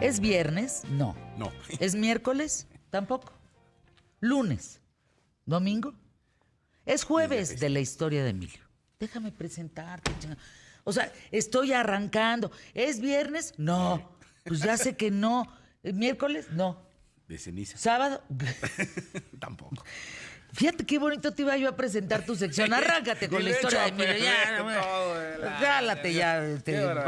¿Es viernes? No. No. ¿Es miércoles? Tampoco. ¿Lunes? ¿Domingo? Es jueves de la historia de Emilio. Déjame presentarte, chinga. O sea, estoy arrancando. ¿Es viernes? No. Pues ya sé que no. ¿Es miércoles? No. De ceniza. ¿Sábado? Tampoco. Fíjate qué bonito te iba yo a presentar tu sección. Arráncate con la historia de Emilio. Ya, jálate ya.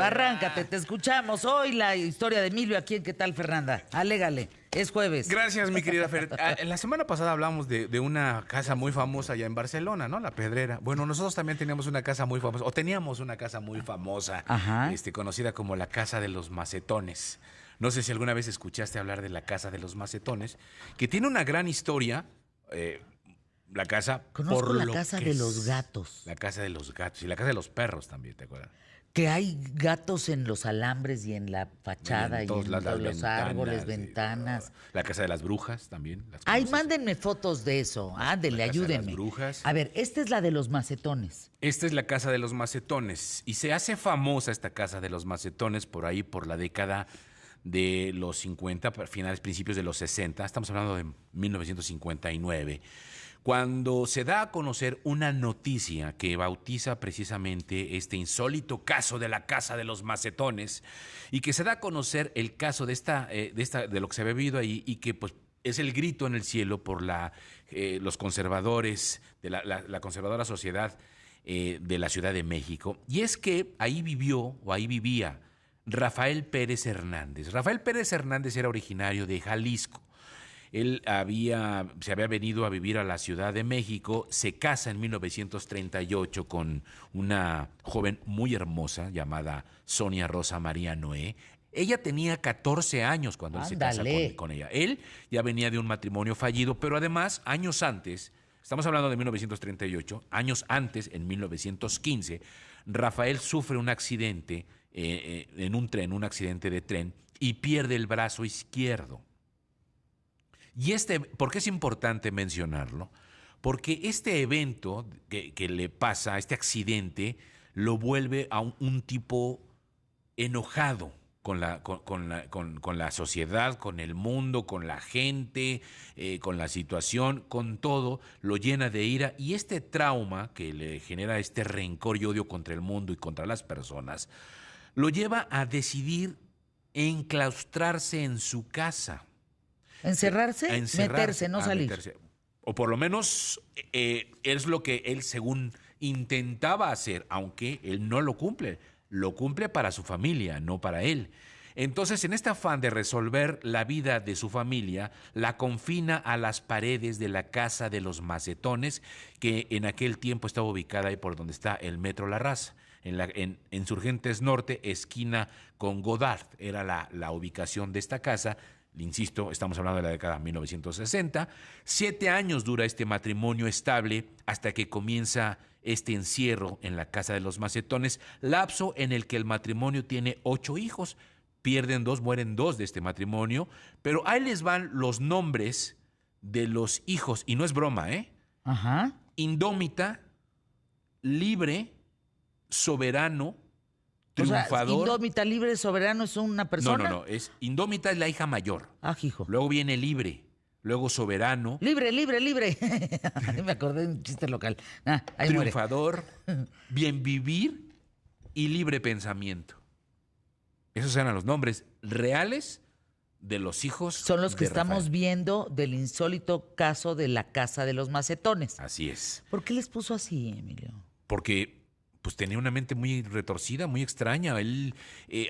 Arráncate, te escuchamos. Hoy la historia de Emilio aquí en ¿Qué tal, Fernanda? Alégale, es jueves. Gracias, mi querida Fer. La semana pasada hablamos de una casa muy famosa allá en Barcelona, ¿no? La Pedrera. Bueno, nosotros también teníamos una casa muy famosa, o teníamos una casa muy famosa, conocida como la Casa de los Macetones. No sé si alguna vez escuchaste hablar de la Casa de los Macetones, que tiene una gran historia. La casa Conozco por la lo casa que de es. los gatos. La casa de los gatos y la casa de los perros también, ¿te acuerdas? Que hay gatos en los alambres y en la fachada y en los árboles, ventanas. La casa de las brujas también. Ay, mándenme fotos de eso. Ándele, ayúdenme. De las brujas. A ver, esta es la de los macetones. Esta es la casa de los macetones. Y se hace famosa esta casa de los macetones por ahí, por la década de los 50, finales, principios de los 60. Estamos hablando de 1959. Cuando se da a conocer una noticia que bautiza precisamente este insólito caso de la Casa de los Macetones y que se da a conocer el caso de lo que se había vivido ahí y que pues es el grito en el cielo por los conservadores, de la conservadora sociedad de la Ciudad de México. Y es que ahí vivía Rafael Pérez Hernández. Rafael Pérez Hernández era originario de Jalisco. Él se había venido a vivir a la Ciudad de México, se casa en 1938 con una joven muy hermosa llamada Sonia Rosa María Noé. Ella tenía 14 años cuando él se casa con ella. Él ya venía de un matrimonio fallido, pero además, años antes, estamos hablando de 1938, años antes, en 1915, Rafael sufre un accidente en un tren, un accidente de tren, y pierde el brazo izquierdo. Y ¿por qué es importante mencionarlo? Porque este evento que le pasa, este accidente, lo vuelve a un tipo enojado con la sociedad, con el mundo, con la gente, con la situación, con todo, lo llena de ira. Y este trauma que le genera este rencor y odio contra el mundo y contra las personas, lo lleva a decidir enclaustrarse en su casa. ¿Encerrarse? Meterse, no salir. Meterse. O por lo menos es lo que él según intentaba hacer, aunque él no lo cumple. Lo cumple para su familia, no para él. Entonces, en este afán de resolver la vida de su familia, la confina a las paredes de la Casa de los Macetones, que en aquel tiempo estaba ubicada ahí por donde está el Metro La Raza, en Insurgentes Norte, esquina con Godard. Era la ubicación de esta casa. Insisto, estamos hablando de la década de 1960. 7 años dura este matrimonio estable hasta que comienza este encierro en la Casa de los Macetones, lapso en el que el matrimonio tiene 8 hijos. Pierden 2, mueren 2 de este matrimonio, pero ahí les van los nombres de los hijos, y no es broma, ¿eh? Ajá. Indómita, Libre, Soberano, Triunfador. O sea, Indómita, Libre, Soberano es una persona. No, Indómita es la hija mayor. Ah, hijo. Luego viene Libre, luego Soberano. Libre. Me acordé de un chiste local. Ahí Triunfador, Bien Vivir y Libre Pensamiento. Esos eran los nombres reales de los hijos. Son los que de Rafael. estamos viendo del insólito caso de la Casa de los Macetones. Así es. ¿Por qué les puso así, Emilio? Porque pues tenía una mente muy retorcida, muy extraña. Él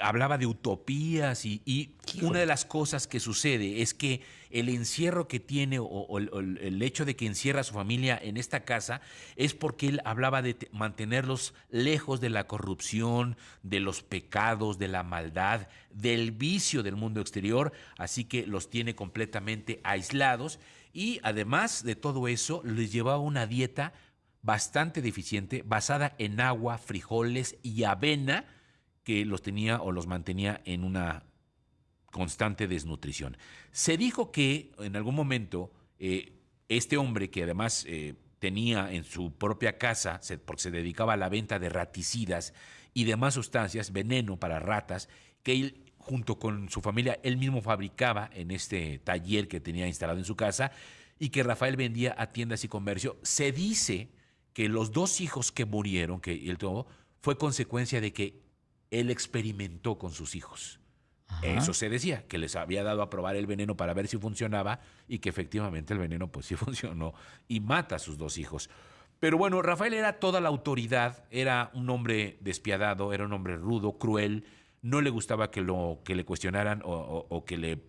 hablaba de utopías y una de las cosas que sucede es que el encierro que tiene o el hecho de que encierra a su familia en esta casa es porque él hablaba de mantenerlos lejos de la corrupción, de los pecados, de la maldad, del vicio del mundo exterior, así que los tiene completamente aislados y además de todo eso les llevaba una dieta bastante deficiente, basada en agua, frijoles y avena, que los tenía o los mantenía en una constante desnutrición. Se dijo que en algún momento este hombre, que además tenía en su propia casa, porque se dedicaba a la venta de raticidas y demás sustancias, veneno para ratas, que él junto con su familia, él mismo fabricaba en este taller que tenía instalado en su casa y que Rafael vendía a tiendas y comercio. Se dice que los 2 hijos que murieron, que él tuvo, fue consecuencia de que él experimentó con sus hijos. Eso Ajá. se decía, que les había dado a probar el veneno para ver si funcionaba y que efectivamente el veneno pues sí funcionó y mata a sus 2 hijos. Pero bueno, Rafael era toda la autoridad, era un hombre despiadado, era un hombre rudo, cruel, no le gustaba que le cuestionaran o que le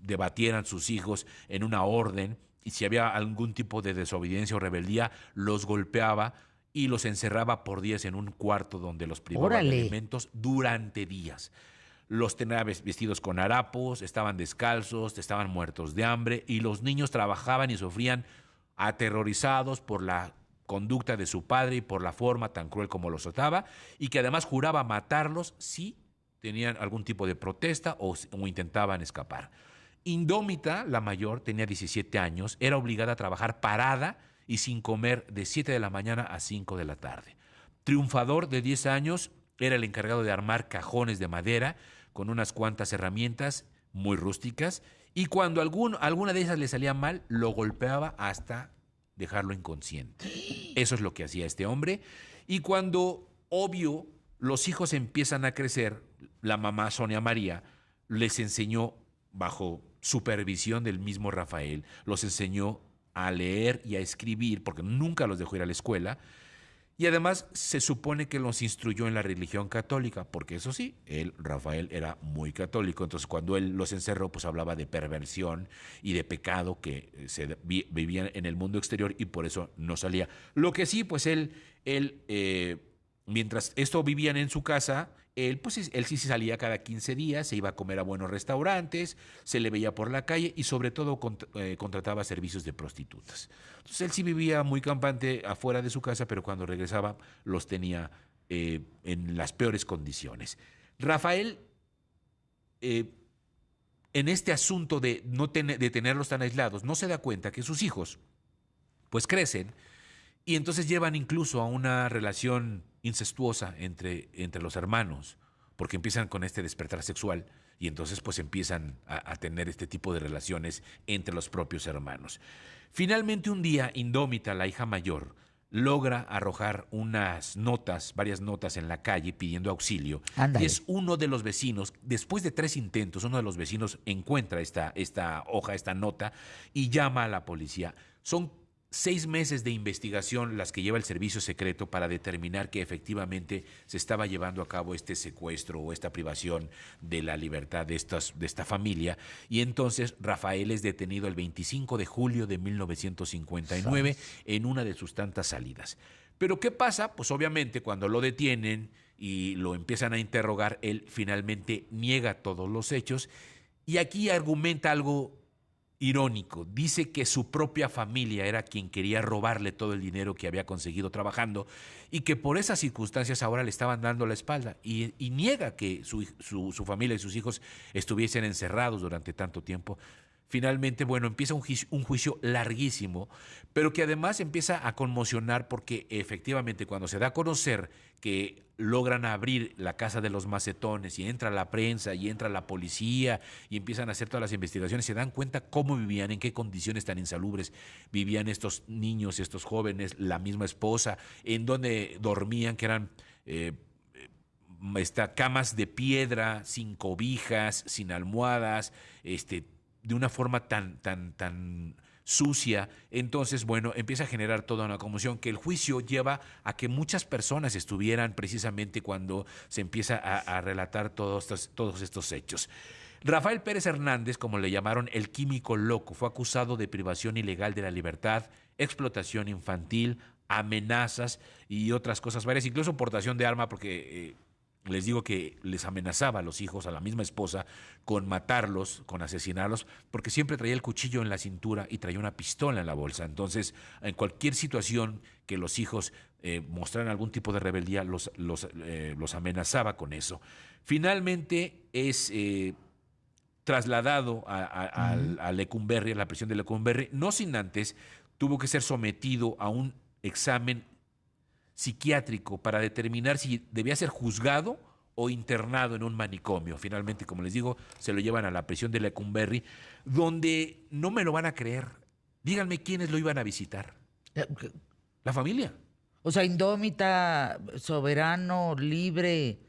debatieran sus hijos en una orden, y si había algún tipo de desobediencia o rebeldía, los golpeaba y los encerraba por días en un cuarto donde los privaba de Órale. alimentos durante días. Los tenía vestidos con harapos, estaban descalzos, estaban muertos de hambre y los niños trabajaban y sufrían aterrorizados por la conducta de su padre y por la forma tan cruel como los trataba, y que además juraba matarlos si tenían algún tipo de protesta o intentaban escapar. Indómita, la mayor, tenía 17 años, era obligada a trabajar parada y sin comer de 7 de la mañana a 5 de la tarde. Triunfador, de 10 años, era el encargado de armar cajones de madera con unas cuantas herramientas muy rústicas, y cuando alguna de esas le salía mal, lo golpeaba hasta dejarlo inconsciente. Eso es lo que hacía este hombre. Y cuando, obvio, los hijos empiezan a crecer, la mamá Sonia María les enseñó, bajo supervisión del mismo Rafael, los enseñó a leer y a escribir, porque nunca los dejó ir a la escuela. Y además se supone que los instruyó en la religión católica, porque eso sí, él, Rafael, era muy católico. Entonces cuando él los encerró, pues hablaba de perversión y de pecado que vivían en el mundo exterior y por eso no salía. Lo que sí, pues mientras esto vivían en su casa, él sí salía cada 15 días, se iba a comer a buenos restaurantes, se le veía por la calle y sobre todo contrataba servicios de prostitutas. Entonces él sí vivía muy campante afuera de su casa, pero cuando regresaba los tenía en las peores condiciones. Rafael, eh, en este asunto de, no de tenerlos tan aislados, no se da cuenta que sus hijos pues crecen y entonces llevan incluso a una relación incestuosa entre los hermanos, porque empiezan con este despertar sexual y entonces pues empiezan a tener este tipo de relaciones entre los propios hermanos. Finalmente un día, Indómita, la hija mayor, logra arrojar varias notas en la calle pidiendo auxilio, y Ándale. es uno de los vecinos, después de 3 intentos, uno de los vecinos encuentra esta hoja, esta nota, y llama a la policía. Son 6 meses de investigación las que lleva el servicio secreto para determinar que efectivamente se estaba llevando a cabo este secuestro o esta privación de la libertad de esta familia. Y entonces Rafael es detenido el 25 de julio de 1959 Sas. en una de sus tantas salidas. Pero ¿qué pasa? Pues obviamente cuando lo detienen y lo empiezan a interrogar, él finalmente niega todos los hechos y aquí argumenta algo irónico. Dice que su propia familia era quien quería robarle todo el dinero que había conseguido trabajando y que por esas circunstancias ahora le estaban dando la espalda, y niega que su familia y sus hijos estuviesen encerrados durante tanto tiempo. Finalmente, bueno, empieza un juicio larguísimo, pero que además empieza a conmocionar porque efectivamente cuando se da a conocer que logran abrir la casa de los macetones y entra la prensa y entra la policía y empiezan a hacer todas las investigaciones, se dan cuenta cómo vivían, en qué condiciones tan insalubres vivían estos niños, estos jóvenes, la misma esposa, en donde dormían, que eran camas de piedra, sin cobijas, sin almohadas, de una forma tan sucia. Entonces, bueno, empieza a generar toda una conmoción que el juicio lleva a que muchas personas estuvieran precisamente cuando se empieza a relatar todos estos hechos. Rafael Pérez Hernández, como le llamaron el químico loco, fue acusado de privación ilegal de la libertad, explotación infantil, amenazas y otras cosas varias, incluso portación de arma, porque les digo que les amenazaba a los hijos, a la misma esposa, con matarlos, con asesinarlos, porque siempre traía el cuchillo en la cintura y traía una pistola en la bolsa. Entonces, en cualquier situación que los hijos mostraran algún tipo de rebeldía, los amenazaba con eso. Finalmente es trasladado a Lecumberri, a la prisión de Lecumberri, no sin antes tuvo que ser sometido a un examen psiquiátrico para determinar si debía ser juzgado o internado en un manicomio. Finalmente, como les digo, se lo llevan a la prisión de Lecumberri, donde no me lo van a creer. Díganme quiénes lo iban a visitar. La familia. O sea, indómita, soberano, libre,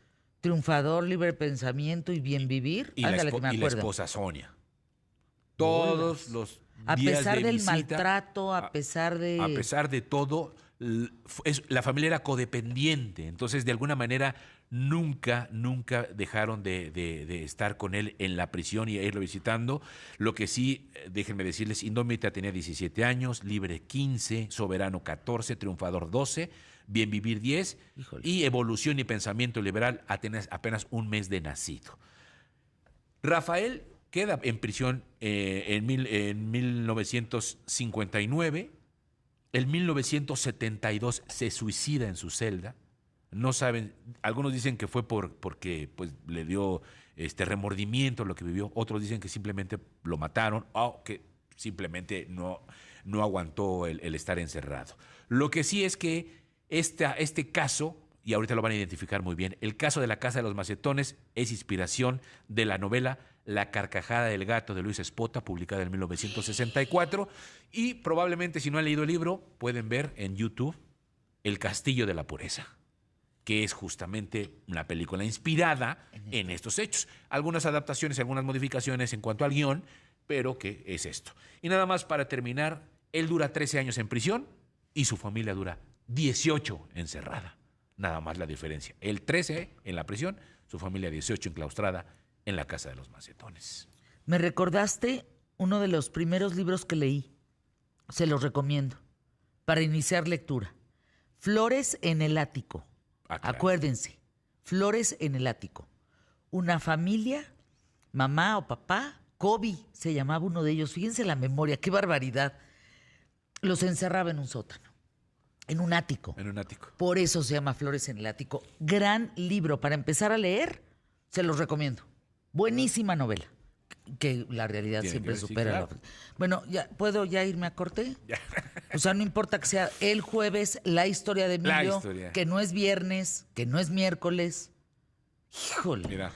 triunfador, libre pensamiento y bien vivir. Y, Ándale, que me y la acuerdo. esposa Sonia. Todos los A días pesar de del visita, maltrato, a pesar de... A pesar de todo, la familia era codependiente. Entonces, de alguna manera, nunca dejaron de estar con él en la prisión y a irlo visitando. Lo que sí, déjenme decirles, indómita tenía 17 años, libre 15, soberano 14, triunfador 12, bien vivir 10, Híjole. y evolución y pensamiento liberal apenas un mes de nacido. Rafael queda en prisión en 1959. En 1972 se suicida en su celda. No saben, algunos dicen que fue porque pues, le dio remordimiento lo que vivió. Otros dicen que simplemente lo mataron o que simplemente no aguantó el estar encerrado. Lo que sí es que este caso, y ahorita lo van a identificar muy bien, el caso de la Casa de los Macetones es inspiración de la novela La carcajada del gato de Luis Espota, publicada en 1964, y probablemente si no han leído el libro, pueden ver en YouTube El Castillo de la Pureza, que es justamente una película inspirada en estos hechos. Algunas adaptaciones, algunas modificaciones en cuanto al guión, pero que es esto. Y nada más para terminar, él dura 13 años en prisión y su familia dura 18 encerrada. Nada más la diferencia. Él 13 en la prisión, su familia 18 enclaustrada en la Casa de los Macetones. Me recordaste uno de los primeros libros que leí. Se los recomiendo. Para iniciar lectura. Flores en el ático. Ah, claro. Acuérdense. Flores en el ático. Una familia, mamá o papá, Kobe se llamaba uno de ellos. Fíjense la memoria, qué barbaridad. Los encerraba en un sótano. En un ático. En un ático. Por eso se llama Flores en el ático. Gran libro. Para empezar a leer, se los recomiendo. Buenísima novela. Que la realidad Tiene siempre que ver, sí, supera. claro. Bueno, ¿puedo ya irme a corte? Ya. O sea, no importa que sea el jueves, la historia de La Emilio, historia. que no es viernes, que no es miércoles. Híjole. Mira.